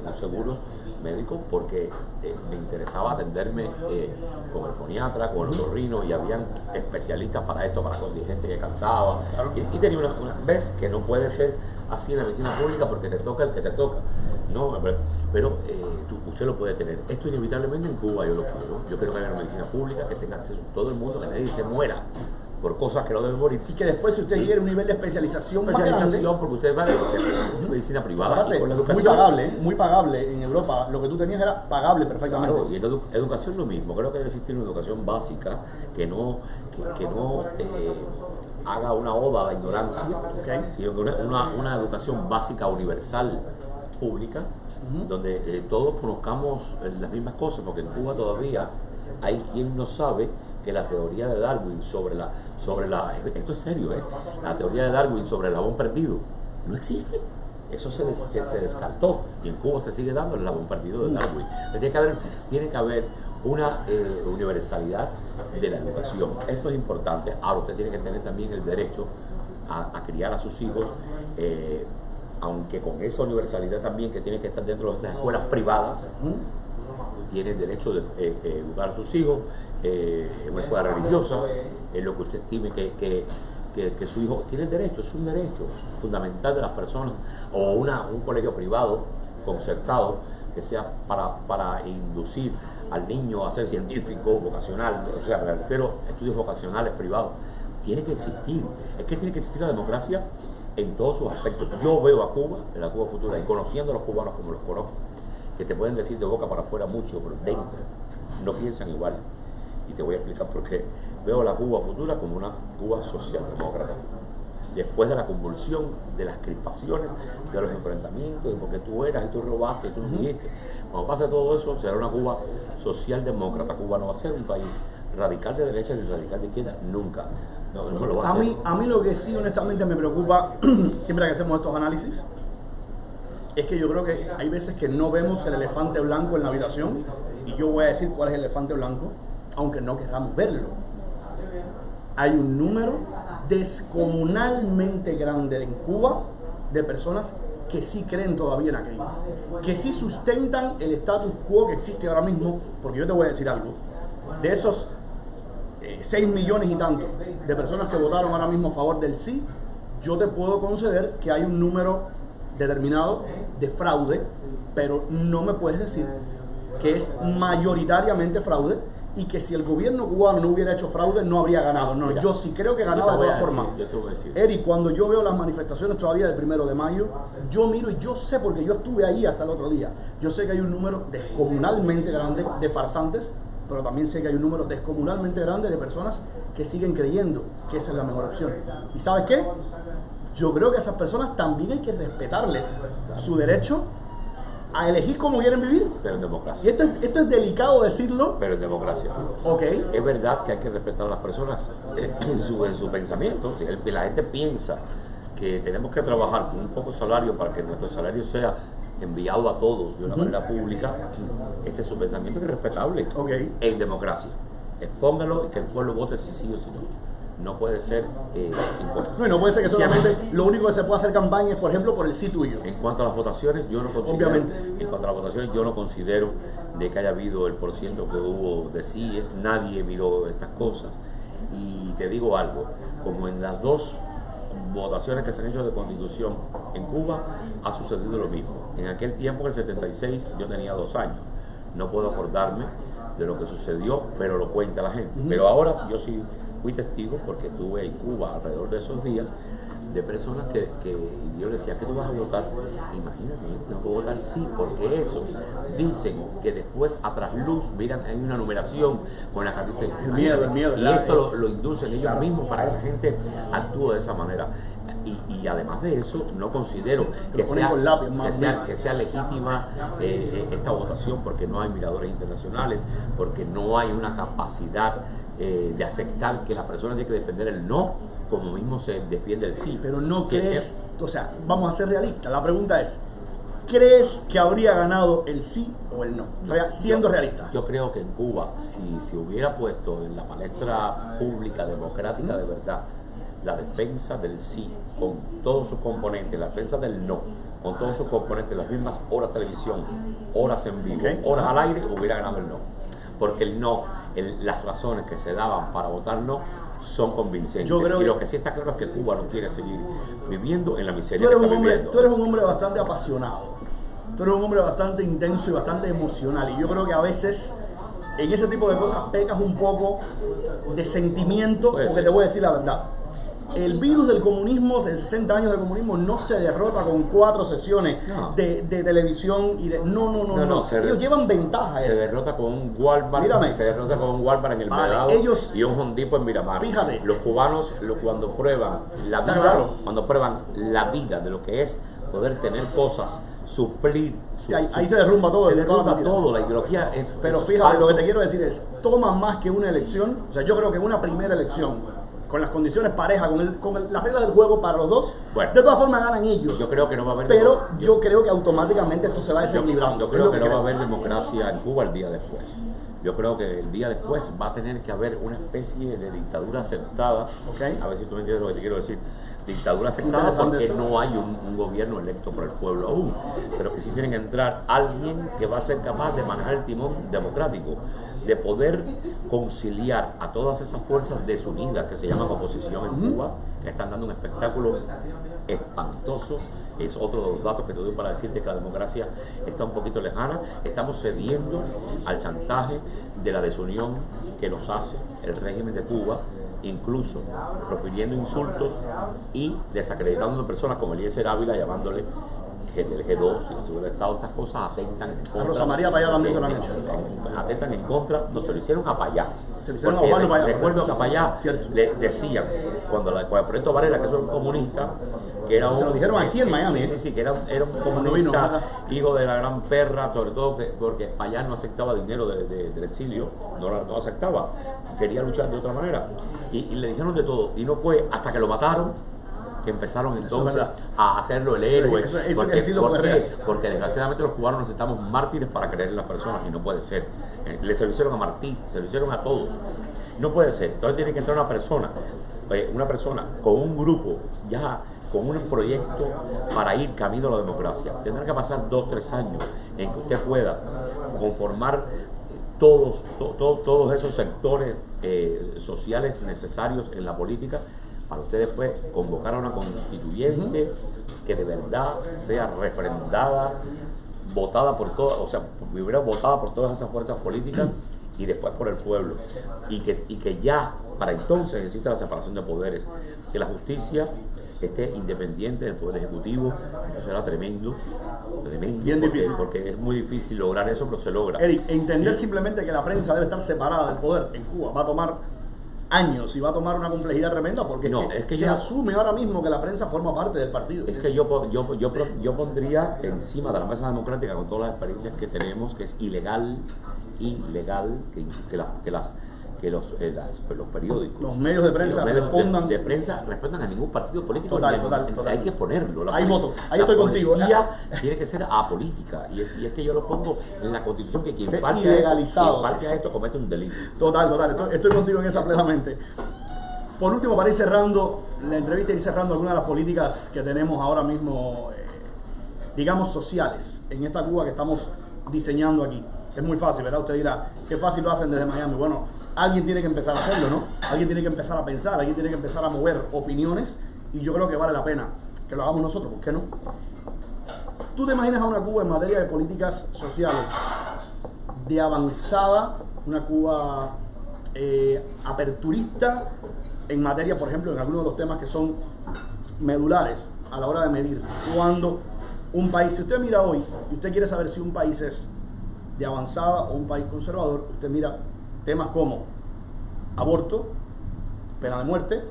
un seguro médico, porque me interesaba atenderme con el foniatra, con el otorrino, y habían especialistas para esto, para gente que cantaba. Y tenía una vez que no puede ser así en la medicina pública, porque te toca el que te toca. No, usted lo puede tener. Esto inevitablemente en Cuba yo lo quiero. Yo quiero que haya una medicina pública, que tenga acceso todo el mundo, que nadie se muera por cosas que no deben morir. Y que después si usted quiere un nivel de especialización más grande, porque usted va a medicina privada y con la educación. Muy pagable. En Europa lo que tú tenías era pagable perfectamente. Claro, y en educación lo mismo. Creo que debe existir una educación básica que no haga una oda a la ignorancia, sino que una educación básica universal pública, donde todos conozcamos las mismas cosas, porque en Cuba todavía hay quien no sabe que la teoría de Darwin sobre la esto es serio, la teoría de Darwin sobre el eslabón perdido no existe. Eso se descartó y en Cuba se sigue dando el eslabón perdido de Darwin. Tiene que haber una universalidad de la educación. Esto es importante. Ahora usted tiene que tener también el derecho a criar a sus hijos, aunque con esa universalidad también que tiene que estar dentro de esas escuelas privadas. Tiene el derecho de educar a sus hijos en una escuela religiosa, en lo que usted estime que su hijo tiene el derecho. Es un derecho fundamental de las personas, o un colegio privado concertado que sea para inducir al niño a ser científico, vocacional, o sea, me refiero a estudios vocacionales privados. Tiene que existir, es que tiene que existir la democracia en todos sus aspectos. Yo veo a Cuba, en la Cuba futura, y conociendo a los cubanos como los conozco, que te pueden decir de boca para afuera mucho, pero dentro no piensan igual. Y te voy a explicar por qué. Veo la Cuba futura como una Cuba socialdemócrata. Después de la convulsión, de las crispaciones, de los enfrentamientos, de porque tú eras y tú robaste y tú no dijiste. Cuando pase todo eso, será una Cuba socialdemócrata. Cuba no va a ser un país radical de derecha ni radical de izquierda, nunca. No lo va a ser. A mí lo que sí honestamente me preocupa, siempre que hacemos estos análisis, es que yo creo que hay veces que no vemos el elefante blanco en la habitación, y yo voy a decir cuál es el elefante blanco, aunque no queramos verlo. Hay un número descomunalmente grande en Cuba de personas que sí creen todavía en aquello, que sí sustentan el status quo que existe ahora mismo, porque yo te voy a decir algo, de esos 6 millones y tanto de personas que votaron ahora mismo a favor del sí, yo te puedo conceder que hay un número determinado de fraude, pero no me puedes decir que es mayoritariamente fraude, y que si el gobierno cubano no hubiera hecho fraude no habría ganado. No, mira, yo sí creo que ganaba de todas formas. Eric, cuando yo veo las manifestaciones todavía del 1 de mayo, yo miro y yo sé, porque yo estuve ahí hasta el otro día, yo sé que hay un número descomunalmente grande de farsantes, pero también sé que hay un número descomunalmente grande de personas que siguen creyendo que esa es la mejor opción. ¿Y sabes qué? Yo creo que a esas personas también hay que respetarles su derecho a elegir cómo quieren vivir. Pero en democracia. Y esto es delicado decirlo. Pero en democracia. Ok. Es verdad que hay que respetar a las personas en su pensamiento. Si la gente piensa que tenemos que trabajar con un poco salario para que nuestro salario sea enviado a todos de una manera pública, este es su pensamiento, que es respetable. Okay. En democracia. Expóngalo y que el pueblo vote si sí o si no. No puede ser impuesto. No, y no puede ser que solamente lo único que se pueda hacer campaña es, por ejemplo, por el sí tuyo. En cuanto a las votaciones, yo no considero. Obviamente. En cuanto a las votaciones, yo no considero de que haya habido el porciento que hubo de síes. Nadie miró estas cosas. Y te digo algo, como en las dos votaciones que se han hecho de constitución en Cuba, ha sucedido lo mismo. En aquel tiempo, en el 76, yo tenía 2 años. No puedo acordarme de lo que sucedió, pero lo cuenta la gente. Pero ahora yo sí fui testigo, porque estuve en Cuba alrededor de esos días, de personas que yo les decía, ¿qué tú vas a votar? Imagínate, no puedo votar sí, porque eso dicen que después a trasluz miran, hay una numeración con la cartita. El miedo. Y esto lo inducen ellos mismos para que la gente actúe de esa manera. Y además de eso, no considero que sea legítima esta votación, porque no hay miradores internacionales, porque no hay una capacidad de aceptar que la persona tiene que defender el no, como mismo se defiende el sí. Pero no crees, o sea, vamos a ser realistas, la pregunta es, ¿crees que habría ganado el sí o el no? Siendo realista. Yo creo que en Cuba, si se hubiera puesto en la palestra pública, democrática de verdad, la defensa del sí, con todos sus componentes, la defensa del no, con todos sus componentes, las mismas horas de televisión, horas en vivo, horas al aire, hubiera ganado el no. Porque el no, las razones que se daban para votar no, son convincentes. Y lo que sí está claro es que Cuba no quiere seguir viviendo en la miseria que está viviendo. Tú eres un hombre bastante apasionado. tú eres un hombre bastante intenso y bastante emocional. Y yo creo que a veces en ese tipo de cosas pecas un poco de sentimiento, porque te voy a decir la verdad. El virus del comunismo, de 60 años de comunismo, no se derrota con 4 sesiones de televisión y de. No. Ellos llevan ventaja. Se derrota con un Walmart. Mírame. Se derrota con un Walmart en el Vedado y un Home Depot en Miramar. Fíjate. Los cubanos, cuando prueban la vida, de lo que es poder tener cosas, suplir. Ahí se derrumba todo. Se derrumba todo. La ideología es. Pero fíjate, lo que te quiero decir es: toma más que una elección. O sea, yo creo que una primera elección, con las condiciones parejas, con las reglas del juego para los dos, bueno, de todas formas ganan ellos. Yo creo que no va a haber. Pero yo creo que automáticamente esto se va desequilibrando. Yo creo que no va a haber democracia en Cuba el día después. Yo creo que el día después va a tener que haber una especie de dictadura aceptada. A ver si tú me entiendes lo que te quiero decir. Dictadura aceptada porque no hay un gobierno electo por el pueblo aún, pero que sí tiene que entrar alguien que va a ser capaz de manejar el timón democrático, de poder conciliar a todas esas fuerzas desunidas que se llaman oposición en Cuba, que están dando un espectáculo espantoso. Es otro de los datos que te doy para decirte que la democracia está un poquito lejana. Estamos cediendo al chantaje de la desunión que nos hace el régimen de Cuba, incluso profiriendo insultos y desacreditando a personas como Eliezer Ávila, llamándole del G2 y la seguridad de Estado. Estas cosas atentan en contra. Rosa María Payá también se lo han hecho. Atentan en contra, no se lo hicieron a Payá. Se lo hicieron a Osvaldo Payá. Recuerdo que a Payá le decían, cuando el Proyecto Varela, que es un comunista, que era un. Se lo dijeron aquí en Miami. Sí, que era un comunista, hijo de la gran perra, sobre todo porque Payá no aceptaba dinero del exilio, no aceptaba, quería luchar de otra manera. Y le dijeron de todo, y no fue hasta que lo mataron que empezaron entonces a hacerlo el héroe. Porque desgraciadamente los cubanos necesitamos mártires para creer en las personas y no puede ser. Se lo hicieron a Martí, se lo hicieron a todos. No puede ser. Entonces tiene que entrar una persona con un grupo, ya con un proyecto para ir camino a la democracia. Tendrá que pasar 2-3 años en que usted pueda conformar todos esos sectores sociales necesarios en la política, para usted después convocar a una constituyente que de verdad sea refrendada, votada por todas, o sea, hubiera votada por todas esas fuerzas políticas y después por el pueblo. Y que ya, para entonces, exista la separación de poderes, que la justicia esté independiente del Poder Ejecutivo. Eso será tremendo. Bien difícil. Porque es muy difícil lograr eso, pero se logra. Eric, entender simplemente que la prensa debe estar separada del poder en Cuba va a tomar años y va a tomar una complejidad tremenda, porque se asume ahora mismo que la prensa forma parte del partido. Es que yo pondría encima de la mesa democrática, con todas las experiencias que tenemos, que es ilegal que los periódicos, los medios de prensa respondan a ningún partido político. Total. Hay que ponerlo. Ahí estoy contigo. Tiene que ser apolítica, y es que yo lo pongo en la Constitución, que quien falte a esto comete un delito. Total, estoy contigo en esa plenamente. Por último, para ir cerrando la entrevista, ir cerrando algunas de las políticas que tenemos ahora mismo, digamos sociales, en esta Cuba que estamos diseñando aquí. Es muy fácil, ¿verdad? Usted dirá, qué fácil lo hacen desde Miami. Bueno, alguien tiene que empezar a hacerlo, ¿no? Alguien tiene que empezar a pensar, alguien tiene que empezar a mover opiniones, y yo creo que vale la pena que lo hagamos nosotros, ¿por qué no? ¿Tú te imaginas a una Cuba en materia de políticas sociales de avanzada, una Cuba aperturista en materia, por ejemplo, en algunos de los temas que son medulares a la hora de medir? Cuando un país, si usted mira hoy y usted quiere saber si un país es de avanzada o un país conservador, usted mira temas como aborto, pena de muerte,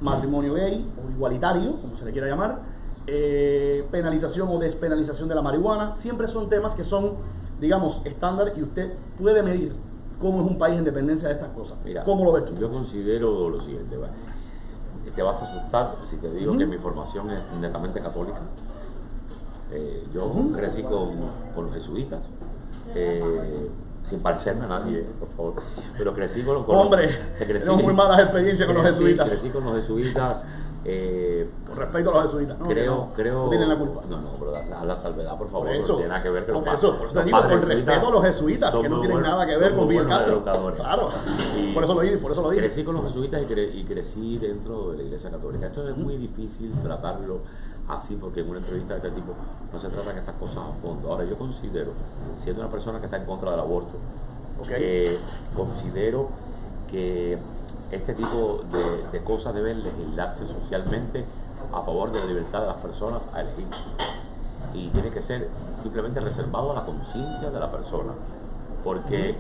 matrimonio gay o igualitario, como se le quiera llamar, penalización o despenalización de la marihuana. Siempre son temas que son, digamos, estándar, y usted puede medir cómo es un país en dependencia de estas cosas. Mira, ¿cómo lo ves tú? Yo considero lo siguiente, te vas a asustar si te digo que mi formación es netamente católica. Yo crecí con los jesuitas, sin parecerme a nadie, por favor, pero crecí con los tenemos muy malas experiencias con los jesuitas. Crecí con los jesuitas. Con respecto a los jesuitas, ¿no? Creo. No tienen la culpa. No, pero a la salvedad, por favor. Por eso, no tiene nada que ver con por eso te digo, con respeto a los jesuitas, que no tienen nada que ver con Fidel Castro. Claro, por eso lo dije. Crecí con los jesuitas y crecí dentro de la Iglesia Católica. Esto es muy difícil tratarlo así, porque en una entrevista de este tipo no se tratan estas cosas a fondo. Ahora, yo considero, siendo una persona que está en contra del aborto, considero que este tipo de cosas deben legislarse socialmente a favor de la libertad de las personas a elegir. Y tiene que ser simplemente reservado a la conciencia de la persona. Porque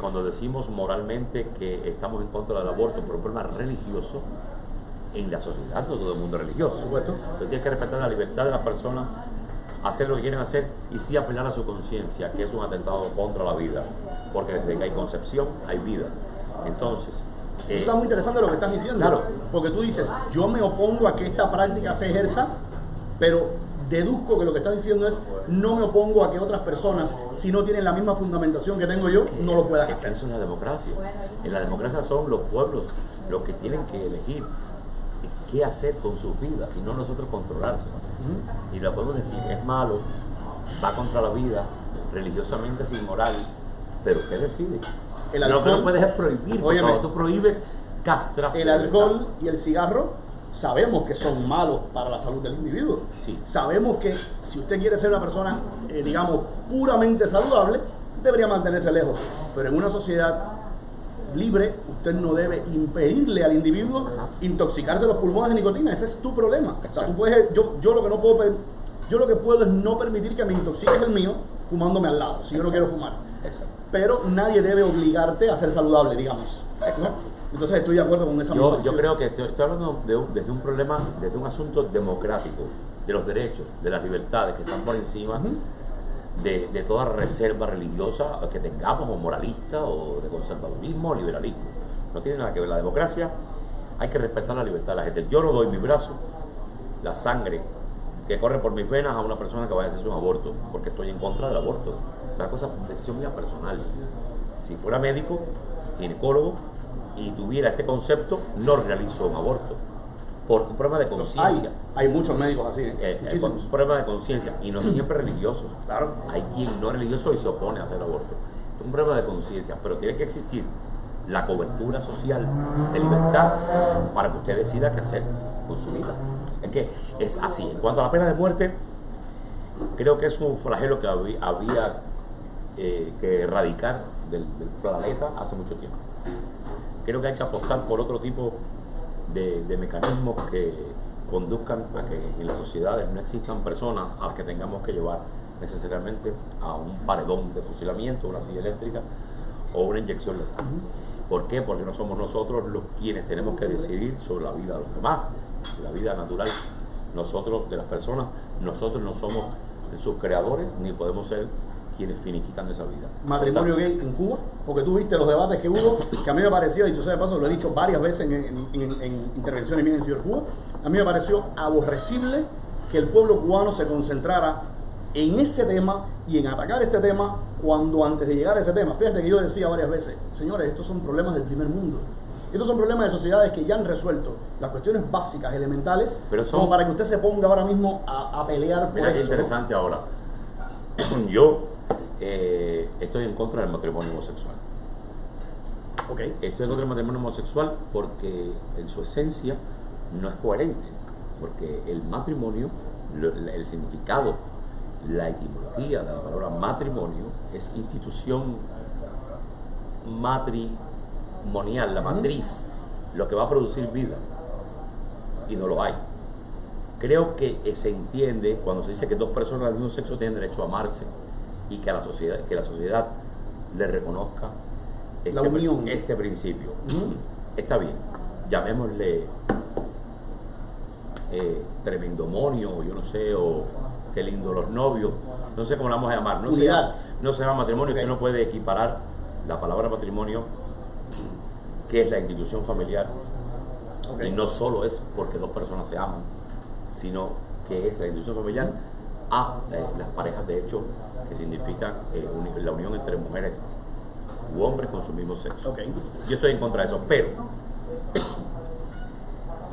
cuando decimos moralmente que estamos en contra del aborto por un problema religioso, en la sociedad no todo el mundo es religioso. Por supuesto. Entonces tienes que respetar la libertad de las personas, hacer lo que quieren hacer y sí apelar a su conciencia, que es un atentado contra la vida. Porque desde que hay concepción hay vida. Entonces... está muy interesante lo que estás diciendo. Claro. Porque tú dices, yo me opongo a que esta práctica se ejerza, pero deduzco que lo que estás diciendo es, no me opongo a que otras personas, si no tienen la misma fundamentación que tengo yo, no lo puedan hacer. Eso es la democracia. En la democracia son los pueblos los que tienen que elegir qué hacer con sus vidas, y no nosotros controlarse. Y lo podemos decir, es malo, va contra la vida, religiosamente es inmoral, pero ¿qué decide? Lo que no puedes es prohibir, porque cuando tú prohíbes, castras. El alcohol y el cigarro sabemos que son malos para la salud del individuo. Sí. Sabemos que si usted quiere ser una persona, digamos, puramente saludable, debería mantenerse lejos. Pero en una sociedad libre, usted no debe impedirle al individuo intoxicarse los pulmones de nicotina. Ese es tu problema. O sea, tú puedes, yo lo que no puedo, yo lo que puedo es no permitir que me intoxiques el mío fumándome al lado, si yo no quiero fumar. Exacto. Pero nadie debe obligarte a ser saludable, digamos. Exacto. Entonces estoy de acuerdo con esa Yo creo que estoy hablando desde un problema, desde un asunto democrático, de los derechos, de las libertades que están por encima de toda reserva religiosa que tengamos, o moralista, o de conservadurismo, o liberalismo. No tiene nada que ver. La democracia, hay que respetar la libertad de la gente. Yo no doy mi brazo, la sangre que corre por mis venas a una persona que vaya a hacerse un aborto, porque estoy en contra del aborto. Es una cosa, decisión mía personal. Si fuera médico, ginecólogo, y tuviera este concepto, no realizo un aborto. Por un problema de conciencia. Hay muchos médicos así, Por un problema de conciencia, y no siempre religiosos. Claro. Hay quien no es religioso y se opone a hacer aborto. Es un problema de conciencia, pero tiene que existir la cobertura social de libertad para que usted decida qué hacer con su vida. Es que es así. En cuanto a la pena de muerte, creo que es un flagelo que había que erradicar del planeta hace mucho tiempo. Creo que hay que apostar por otro tipo de mecanismos que conduzcan a que en las sociedades no existan personas a las que tengamos que llevar necesariamente a un paredón de fusilamiento, una silla eléctrica o una inyección letal. ¿Por qué? Porque no somos nosotros los quienes tenemos que decidir sobre la vida de los demás, la vida natural. Nosotros, de las personas, nosotros no somos sus creadores, ni podemos ser quienes finiquitan esa vida. Matrimonio gay en Cuba, porque tú viste los debates que hubo, que a mí me parecía, dicho sea de paso, lo he dicho varias veces en intervenciones mías en Cibercuba, a mí me pareció aborrecible que el pueblo cubano se concentrara en ese tema y en atacar este tema cuando antes de llegar a ese tema, fíjate que yo decía varias veces, señores, estos son problemas del primer mundo. Estos son problemas de sociedades que ya han resuelto las cuestiones básicas, elementales, pero como para que usted se ponga ahora mismo a pelear por mira esto. Qué interesante, ¿no? Ahora. Yo estoy en contra del matrimonio homosexual. Estoy en contra del matrimonio homosexual porque en su esencia no es coherente. Porque el matrimonio, el significado, la etimología de la palabra matrimonio es institución matrimonial, la matriz, lo que va a producir vida. Y no lo hay. Creo que se entiende cuando se dice que dos personas del mismo sexo tienen derecho a amarse y que a la sociedad le reconozca la unión. Este principio. Está bien, llamémosle tremendomonio, yo no sé, o qué lindo los novios, no sé cómo la vamos a llamar, no se llama matrimonio, que no puede equiparar la palabra matrimonio, que es la institución familiar, y no solo es porque dos personas se aman, sino que es la institución familiar a las parejas de hecho, que significan la unión entre mujeres u hombres con su mismo sexo. Yo estoy en contra de eso, pero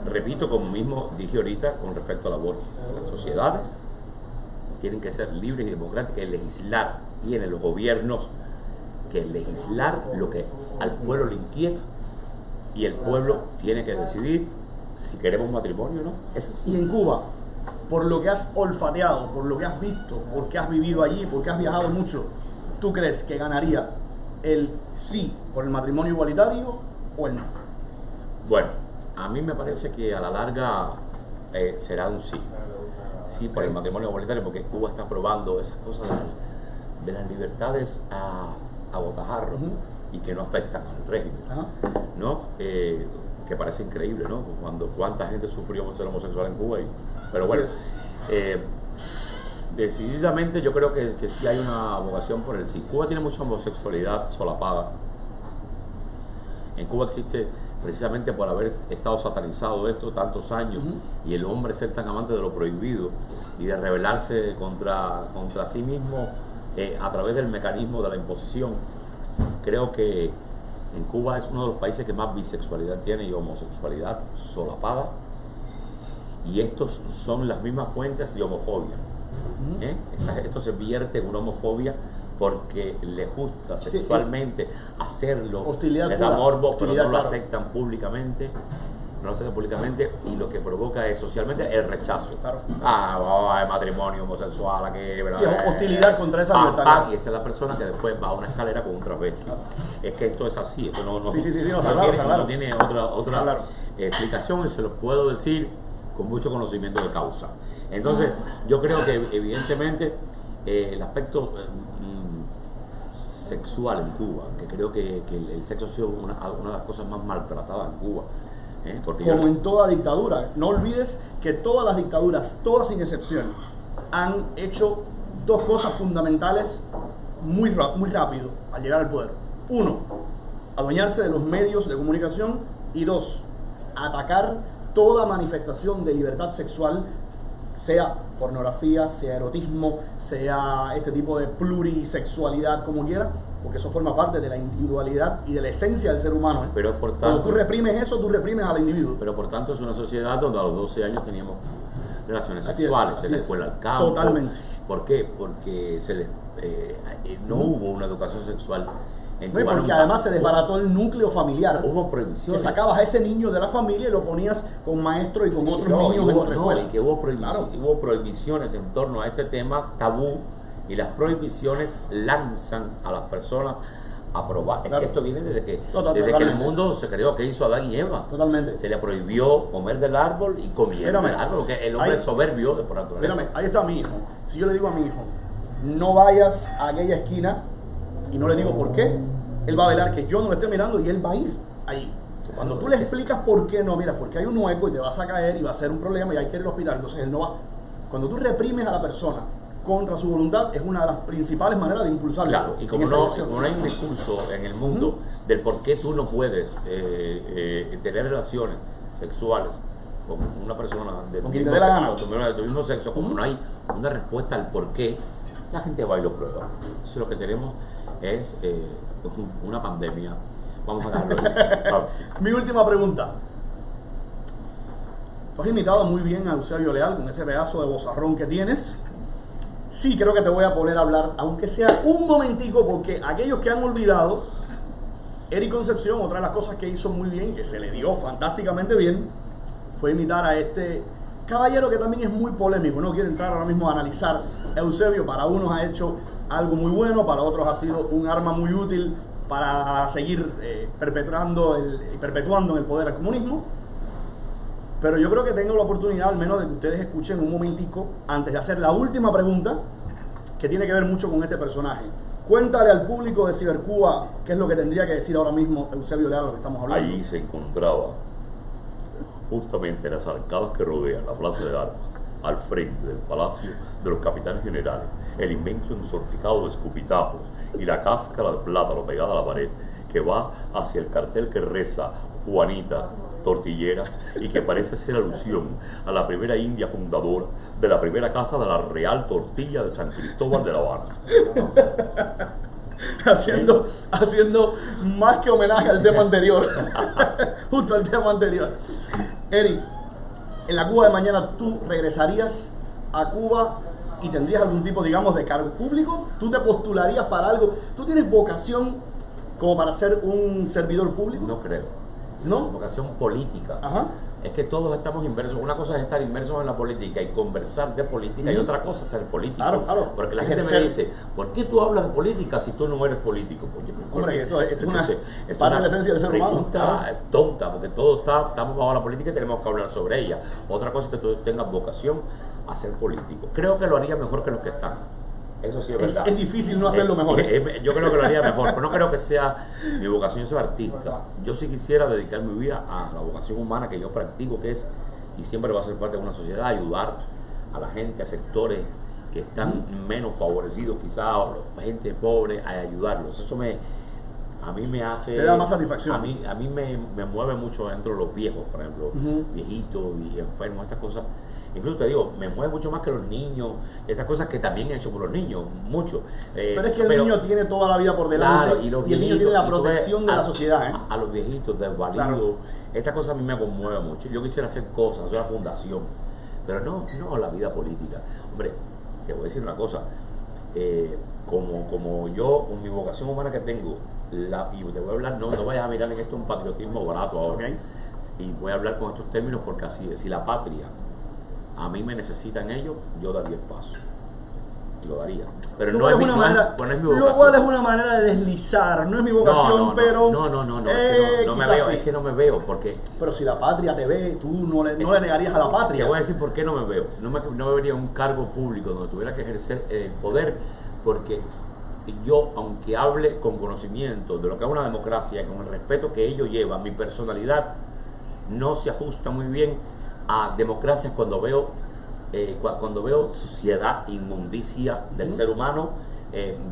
repito, como mismo dije ahorita con respecto al aborto, las sociedades tienen que ser libres y democráticas y legislar. Tienen los gobiernos que legislar lo que al pueblo le inquieta, y el pueblo tiene que decidir si queremos matrimonio o no. Y en Cuba, por lo que has olfateado, por lo que has visto, porque has vivido allí, porque has viajado mucho, ¿tú crees que ganaría el sí por el matrimonio igualitario o el no? Bueno, a mí me parece que a la larga será un sí. Sí por el matrimonio igualitario, porque Cuba está probando esas cosas de las libertades a botajarro y que no afectan al régimen, ¿no? Que parece increíble, ¿no? Cuando cuánta gente sufrió por ser homosexual en Cuba. Pero bueno, decididamente yo creo que sí hay una vocación por el sí. Cuba tiene mucha homosexualidad solapada. En Cuba existe precisamente por haber estado satanizado esto tantos años y el hombre ser tan amante de lo prohibido y de rebelarse contra sí mismo a través del mecanismo de la imposición. Creo que en Cuba es uno de los países que más bisexualidad tiene y homosexualidad solapada, y estos son las mismas fuentes de homofobia. Esto se vierte en una homofobia porque les gusta sexualmente hacerlo, hostilidad les da morbo, pero no lo claro. aceptan públicamente, y lo que provoca es socialmente el rechazo. Claro. Hay matrimonio homosexual aquí, ¿verdad? Sí, hostilidad contra esa libertad. Y esa es la persona que después va a una escalera con un travesti. Claro. Es que esto es así, esto no tiene otra explicación, y se lo puedo decir con mucho conocimiento de causa. Entonces, yo creo que evidentemente el aspecto sexual en Cuba, que creo que el sexo ha sido una de las cosas más maltratadas en Cuba. Como en toda dictadura. No olvides que todas las dictaduras, todas sin excepción, han hecho dos cosas fundamentales muy rápido al llegar al poder. Uno, adueñarse de los medios de comunicación, y dos, atacar toda manifestación de libertad sexual, sea pornografía, sea erotismo, sea este tipo de plurisexualidad, como quiera, porque eso forma parte de la individualidad y de la esencia del ser humano. Pero por tanto, cuando tú reprimes eso, tú reprimes al individuo. Pero por tanto es una sociedad donde a los 12 años teníamos relaciones sexuales en la escuela, al campo. Totalmente. ¿Por qué? Porque no hubo una educación sexual en Cuba. Porque además se desbarató el núcleo familiar. Hubo prohibiciones. Que sacabas a ese niño de la familia y lo ponías con maestro y con otros niños en otra escuela. Y que hubo prohibiciones en torno a este tema tabú, y las prohibiciones lanzan a las personas a probar. Claro. Es que esto viene desde que el mundo se creó, que hizo Adán y Eva. Totalmente. Se le prohibió comer del árbol y comieron del árbol, porque el hombre es soberbio por naturaleza. Ahí está mi hijo. Si yo le digo a mi hijo, no vayas a aquella esquina, y no le digo por qué, él va a velar que yo no lo esté mirando y él va a ir allí. Cuando tú le explicas por qué no, mira, porque hay un hueco y te vas a caer y va a ser un problema y hay que ir al hospital, entonces él no va. Cuando tú reprimes a la persona contra su voluntad, es una de las principales maneras de impulsarlo. Claro, y como no hay un discurso en el mundo del por qué tú no puedes tener relaciones sexuales con una persona de tu mismo sexo, como no hay una respuesta al por qué, la gente va y lo prueba. Entonces lo que tenemos es una pandemia. Vamos a darlo. Mi última pregunta. Tú has imitado muy bien a Eusebio Leal con ese pedazo de vozarrón que tienes. Sí, creo que te voy a poner a hablar, aunque sea un momentico, porque aquellos que han olvidado, Eric Concepción, otra de las cosas que hizo muy bien, que se le dio fantásticamente bien, fue imitar a este caballero que también es muy polémico. No quiero entrar ahora mismo a analizar. Eusebio para unos ha hecho algo muy bueno, para otros ha sido un arma muy útil para seguir perpetuando en el poder al comunismo. Pero yo creo que tengo la oportunidad al menos de que ustedes escuchen un momentico antes de hacer la última pregunta, que tiene que ver mucho con este personaje. Cuéntale al público de Cibercuba qué es lo que tendría que decir ahora mismo Eusebio Leal, lo que estamos hablando. Allí se encontraba, justamente en las arcadas que rodean la Plaza de Armas, al frente del Palacio de los Capitanes Generales, el inmenso ensortijado de escupitajos y la cáscara de plátano pegada a la pared, que va hacia el cartel que reza Juanita Tortillera, y que parece ser alusión a la primera india fundadora de la primera casa de la Real Tortilla de San Cristóbal de La Habana. haciendo más que homenaje al tema anterior. Justo al tema anterior. Eric, en la Cuba de mañana, ¿tú regresarías a Cuba y tendrías algún tipo, digamos, de cargo público? ¿Tú te postularías para algo? ¿Tú tienes vocación como para ser un servidor público? No creo. ¿No? Vocación política. Ajá. Es que todos estamos inmersos. Una cosa es estar inmersos en la política y conversar de política, y otra cosa es ser político. Claro. Porque la gente me dice, ¿por qué tú hablas de política si tú no eres político? Hombre, esto es una parte de la esencia del ser humano. Pregunta tonta, porque todos estamos bajo la política y tenemos que hablar sobre ella. Otra cosa es que tú tengas vocación a ser político. Creo que lo haría mejor que los que están. Eso sí es verdad. Es difícil no hacerlo mejor. Yo creo que lo haría mejor, pero no creo que sea mi vocación. Yo soy artista. Yo sí quisiera dedicar mi vida a la vocación humana que yo practico, que es, y siempre va a ser parte de una sociedad, ayudar a la gente, a sectores que están menos favorecidos quizás, o gente pobre, a ayudarlos. Eso a mí me hace... Te da más satisfacción. A mí me mueve mucho dentro de los viejos, por ejemplo, viejitos y enfermos, estas cosas. Incluso te digo, me mueve mucho más que los niños, estas cosas que también he hecho por los niños, mucho. Pero es que el niño tiene toda la vida por delante, claro, y el niño tiene la protección de la sociedad. A los viejitos, desvalidos, claro. Estas cosas a mí me conmueven mucho. Yo quisiera hacer cosas, hacer una fundación, pero no la vida política. Hombre, te voy a decir una cosa, como yo, con mi vocación humana que tengo, y te voy a hablar, no vayas a mirar en esto un patriotismo barato ahora, okay. Y voy a hablar con estos términos porque así es. Si la patria a mí me necesitan ellos, yo daría el paso. Lo daría. Pero no es mi vocación. Lo cual es una manera de deslizar. No es mi vocación, pero... Es que no me veo, porque... Pero si la patria te ve, tú no le negarías a la patria. Te voy a decir por qué no me veo. No me vería un cargo público donde tuviera que ejercer el poder, porque yo, aunque hable con conocimiento de lo que es una democracia, con el respeto que ello lleva, mi personalidad no se ajusta muy bien a democracias cuando veo suciedad, inmundicia del ser humano,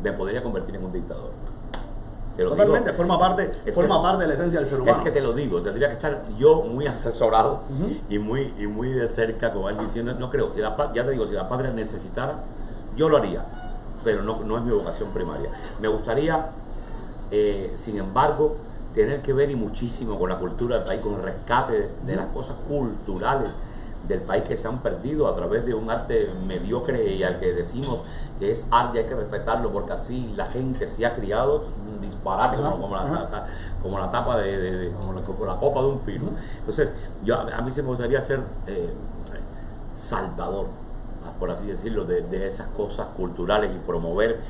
me podría convertir en un dictador. Totalmente, forma parte de la esencia del ser humano. Es que te lo digo, tendría que estar yo muy asesorado y muy de cerca con alguien diciendo, no creo, ya te digo, si la patria necesitara, yo lo haría, pero no es mi vocación primaria. Me gustaría, sin embargo, tener que ver y muchísimo con la cultura del país, con el rescate de las cosas culturales del país que se han perdido a través de un arte mediocre y al que decimos que es arte y hay que respetarlo porque así la gente se ha criado. Un disparate como la tapa como la copa de un pino. Entonces a mí se me gustaría ser salvador, por así decirlo, de esas cosas culturales y promover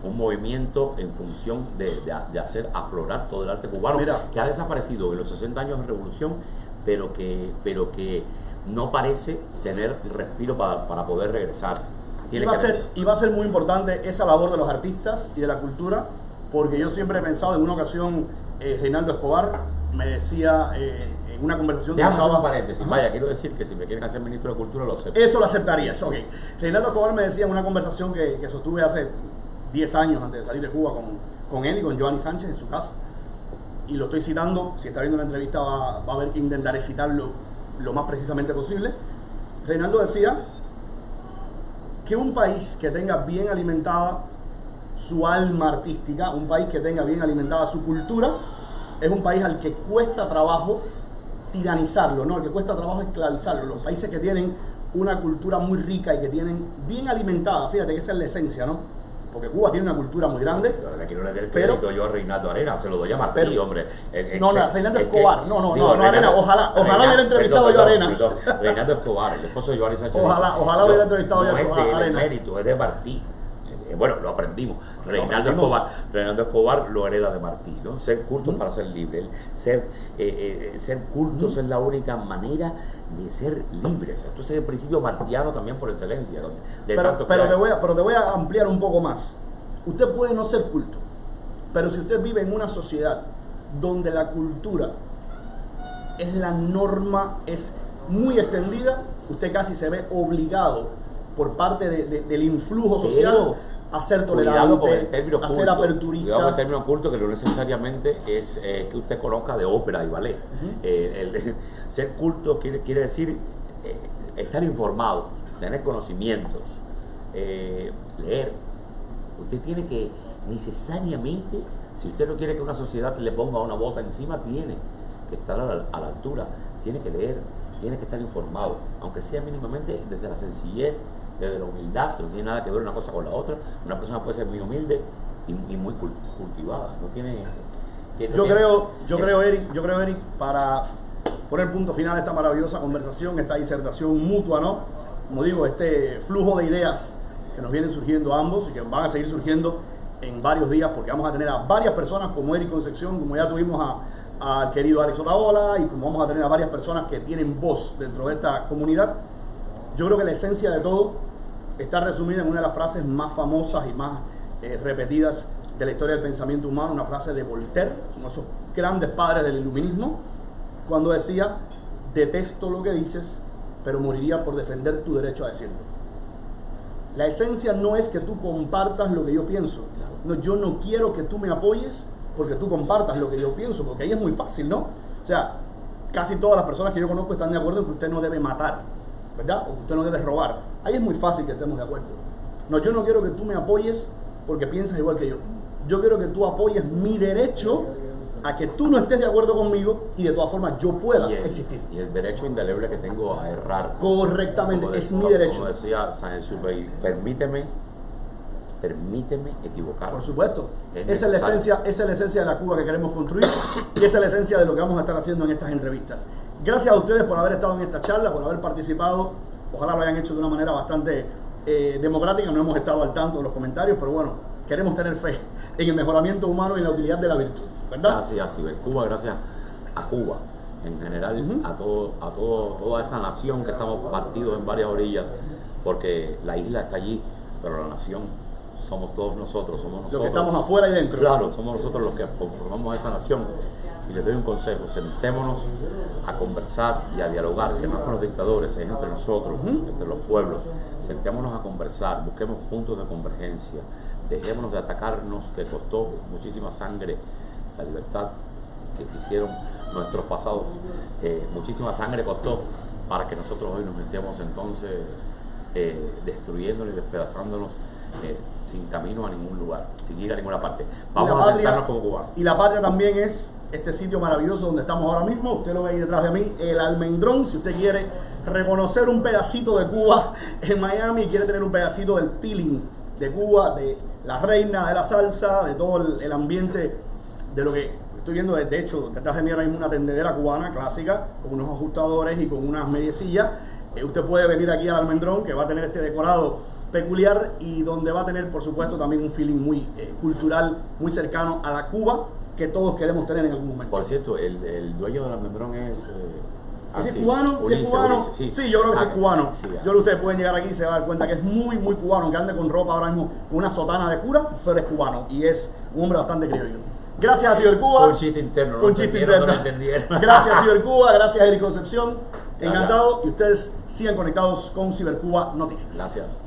un movimiento en función de hacer aflorar todo el arte cubano. Mira, que ha desaparecido en los 60 años de revolución, pero que no parece tener respiro para poder regresar. Y va a ser muy importante esa labor de los artistas y de la cultura, porque yo siempre he pensado, en una ocasión Reinaldo Escobar me decía en una conversación... Déjame hacer un paréntesis, vaya, quiero decir que si me quieren hacer ministro de Cultura lo acepto. Eso lo aceptarías, ok. Reinaldo Escobar me decía en una conversación que sostuve hace 10 años antes de salir de Cuba con él y con Giovanni Sánchez en su casa, y lo estoy citando, si está viendo la entrevista va a ver que intentaré citarlo lo más precisamente posible. Reinaldo decía que un país que tenga bien alimentada su alma artística, un país que tenga bien alimentada su cultura, es un país al que cuesta trabajo tiranizarlo, ¿no? Al que cuesta trabajo esclavizarlo. Los países que tienen una cultura muy rica y que tienen bien alimentada, fíjate que esa es la esencia, ¿no? Porque Cuba tiene una cultura muy grande. Yo le quiero dar el crédito yo a Reinaldo Arenas, se lo doy a Martí, hombre. Reinaldo Escobar, no, Arenas, ojalá hubiera entrevistado yo a Arenas. Reinaldo Escobar, el esposo de Giovanni Sánchez. Ojalá hubiera entrevistado yo a Arenas. No es de mérito, es de Martí. Bueno, lo aprendimos. Reinaldo Escobar lo hereda de Martí, ¿no? Ser cultos para ser libres. Ser cultos es la única manera de ser libres. Esto es el principio martiano también por excelencia. Pero te voy a ampliar un poco más. Usted puede no ser culto, pero si usted vive en una sociedad donde la cultura es la norma, es muy extendida, usted casi se ve obligado por parte del influjo social a ser tolerante, a ser aperturista. Cuidado con el término culto, que no necesariamente es que usted conozca de ópera y ballet. Ser culto quiere decir estar informado, tener conocimientos, leer. Usted tiene que necesariamente, si usted no quiere que una sociedad le ponga una bota encima, tiene que estar a la altura, tiene que leer, tiene que estar informado, aunque sea mínimamente desde la sencillez, desde la humildad, que no tiene nada que ver una cosa con la otra. Una persona puede ser muy humilde y muy cultivada. No tiene. Yo creo, Eric, para poner punto final a esta maravillosa conversación, esta disertación mutua, ¿no? Como digo, este flujo de ideas que nos vienen surgiendo a ambos y que van a seguir surgiendo en varios días, porque vamos a tener a varias personas como Eric Concepción, como ya tuvimos al querido Alex Otaola, y como vamos a tener a varias personas que tienen voz dentro de esta comunidad. Yo creo que la esencia de todo está resumida en una de las frases más famosas y más repetidas de la historia del pensamiento humano, una frase de Voltaire, uno de esos grandes padres del iluminismo, cuando decía: detesto lo que dices, pero moriría por defender tu derecho a decirlo. La esencia no es que tú compartas lo que yo pienso. No, yo no quiero que tú me apoyes porque tú compartas lo que yo pienso, porque ahí es muy fácil, ¿no? O sea, casi todas las personas que yo conozco están de acuerdo en que usted no debe matar, ¿verdad? O que usted no debe robar. Ahí es muy fácil que estemos de acuerdo. No, yo no quiero que tú me apoyes porque piensas igual que yo. Yo quiero que tú apoyes mi derecho a que tú no estés de acuerdo conmigo y de todas formas yo pueda existir. Y el derecho indeleble que tengo a errar. Correctamente, es mi derecho. Como decía Saint-Exupéry, permíteme equivocar. Por supuesto. Esa es la esencia de la Cuba que queremos construir y esa es la esencia de lo que vamos a estar haciendo en estas entrevistas. Gracias a ustedes por haber estado en esta charla, por haber participado. Ojalá lo hayan hecho de una manera bastante democrática. No hemos estado al tanto de los comentarios, pero bueno, queremos tener fe en el mejoramiento humano y en la utilidad de la virtud, ¿verdad? Gracias a Cibercuba, gracias a Cuba en general, a toda esa nación que estamos partidos en varias orillas, porque la isla está allí, pero la nación somos todos nosotros, somos nosotros. Los que estamos afuera y dentro. Claro, somos nosotros los que conformamos esa nación. Y les doy un consejo: sentémonos a conversar y a dialogar, que no es con los dictadores, es entre nosotros, entre los pueblos. Sentémonos a conversar, busquemos puntos de convergencia, dejémonos de atacarnos, que costó muchísima sangre la libertad que hicieron nuestros pasados. Muchísima sangre costó para que nosotros hoy nos metamos entonces destruyéndonos y despedazándonos sin camino a ningún lugar, sin ir a ninguna parte. Vamos a sentarnos como cubanos. Y la patria también es este sitio maravilloso donde estamos ahora mismo. Usted lo ve ahí detrás de mí, el Almendrón. Si usted quiere reconocer un pedacito de Cuba en Miami y quiere tener un pedacito del feeling de Cuba, de la reina de la salsa, de todo el ambiente, de lo que estoy viendo. De hecho, detrás de mí ahora mismo una tendedera cubana clásica con unos ajustadores y con unas mediecillas. Usted puede venir aquí al Almendrón, que va a tener este decorado peculiar y donde va a tener, por supuesto, también un feeling muy cultural, muy cercano a la Cuba que todos queremos tener en algún momento. Por cierto, el dueño del Almendrón es... ¿Es cubano? ¿Sí es cubano? Sí, yo creo que es cubano. Sí, yo creo que ustedes pueden llegar aquí y se van a dar cuenta que es muy, muy cubano, que ande con ropa ahora mismo, con una sotana de cura, pero es cubano y es un hombre bastante criollo. Gracias a Cibercuba. Fue un chiste interno. Fue un chiste interno. No lo entendieron. Gracias a Cibercuba, gracias a Eric Concepción. Encantado. Y ustedes sigan conectados con Cibercuba Noticias. Gracias.